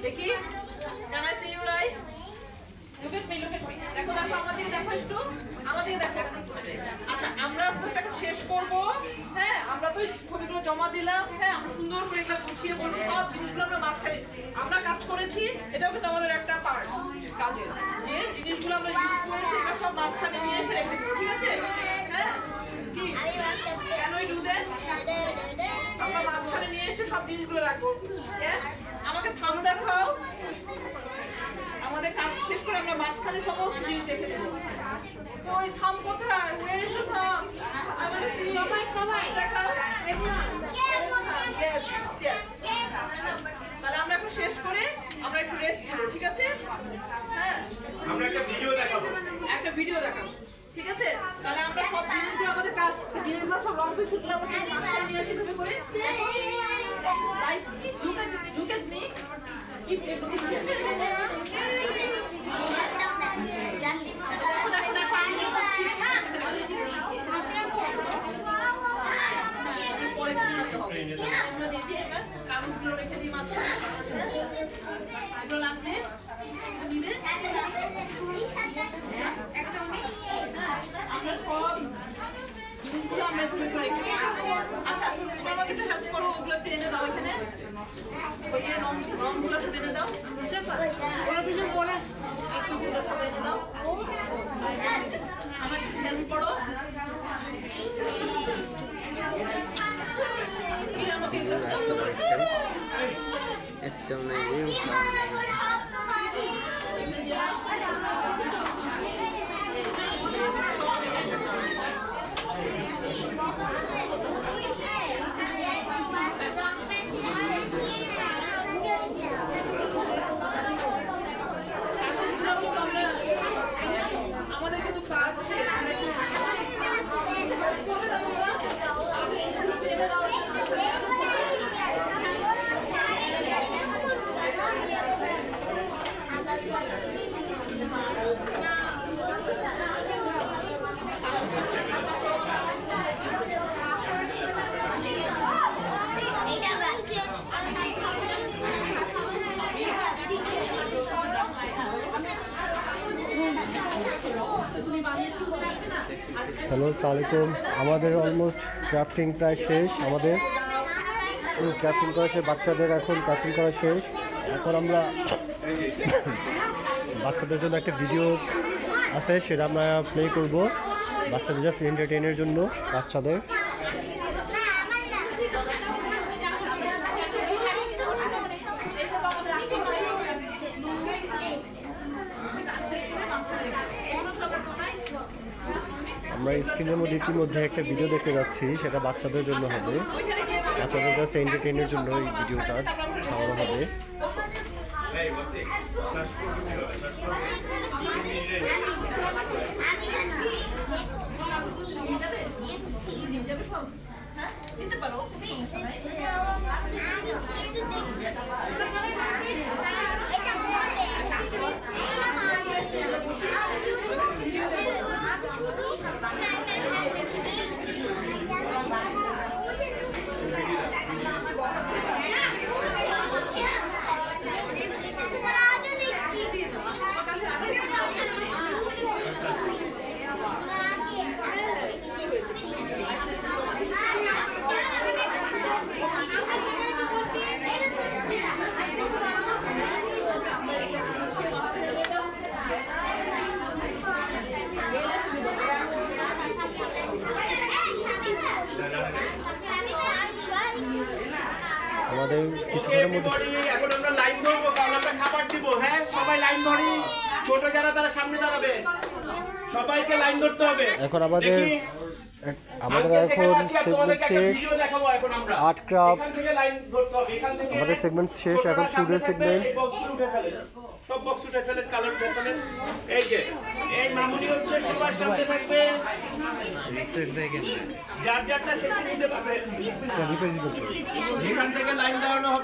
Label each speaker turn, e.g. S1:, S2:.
S1: দেখি Can I see you right? Look at me, look at me. দেখো দেখো আমাদের দেখো একটু আমাদের দেখো। আচ্ছা আমরা আস্তে আস্তে এখন শেষ করব। হ্যাঁ আমরা তো ছবিগুলো জমা দিলাম। হ্যাঁ আমরা সুন্দর করে এগুলো গুছিয়ে বলবো সব জিনিসগুলো আমরা মাঝখানে আমরা কাজ করেছি। এটাও কিন্তু আমাদের একটা পার্ট কাজের। যে জিনিসগুলো আমরা ইউজ করেছি এটা সব মাঝখানে নিয়ে এসে রেখেছি। ঠিক আছে? হ্যাঁ কি কেন এই দুধে আমরা মাঝখানে নিয়ে এসে সব জিনিসগুলো রাখবো। আমাকে থাম দেখাও। আমাদের কাজ শেষ করে আমরা মাঝখানে সমস্ত জিনিস দেখে দেব। ওই থাম কোথায়? Where is the থাম? সবাই দেখাও। Yes, yes. তাহলে আমরা এখন শেষ করে আমরা একটু রেস্ট নেব। ঠিক আছে? হ্যাঁ
S2: আমরা একটা ভিডিও দেখাবো।
S1: ঠিক আছে? তাহলে আমরা সব জিনিসগুলো আমাদের কাজ জিনিসগুলো সব রং পিস সুতরাং আমরা মাঝখানে নিয়ে আসি ভাবে করে। Right? Look at me. Keep looking at me. কাগজগুলো রেখে দিই মাঝখানে এগুলো লাগবে আমরা সব জিনিসগুলো আমরা একটু রেখে দিই। আচ্ছা তুমি আমাকে একটু হেল্প করো ওগুলো টেনে দাও এখানে ওই যে রংগুলো সব এনে দাও ওরা দুজন পড়ে একটু গুলো সব এনে দাও আমার হেল্প করো
S3: একটা নাই
S1: আমাদের কিন্তু কাজ
S4: হ্যালো আসসালামাইকুম আমাদের অলমোস্ট ক্রাফটিং প্রায় শেষ আমাদের ক্রাফটিং করা শেষ বাচ্চাদের এখন ক্রাফটিং করা শেষ এখন আমরা বাচ্চাদের জন্য একটা ভিডিও আছে সেটা আমরা প্লে করব বাচ্চাদের জাস্ট এন্টারটেইনের জন্য বাচ্চাদের আমরা স্ক্রিনের মধ্যে ইতিমধ্যে একটা ভিডিও দেখতে যাচ্ছি সেটা বাচ্চাদের জন্য হবে বাচ্চাদের জাস্ট এন্টারটেইনের জন্য এই ভিডিওটা ছাড়ানো হবে আমাদের কিছুক্ষণের মধ্যে
S2: এখন আমরা লাইন ধরবো কারণ আমরা খাবার দিব হ্যাঁ সবাই লাইন ধরি ছোট যারা তারা সামনে দাঁড়াবে সবাইকে লাইন ধরতে হবে
S4: এখন আমাদের এখন সেগমেন্ট শেষ আর্ট ক্রাফট আমাদের সেগমেন্ট শেষ এখন শুটের সেগমেন্ট
S2: সব বক্স উঠে ফেলেন কালার উঠে ফেলেন এই যে এই মামুনি হচ্ছে সবার সামনে থাকবে যার যারটা শেষে নিতে পারবে এখান থেকে লাইন দেওয়ানো হবে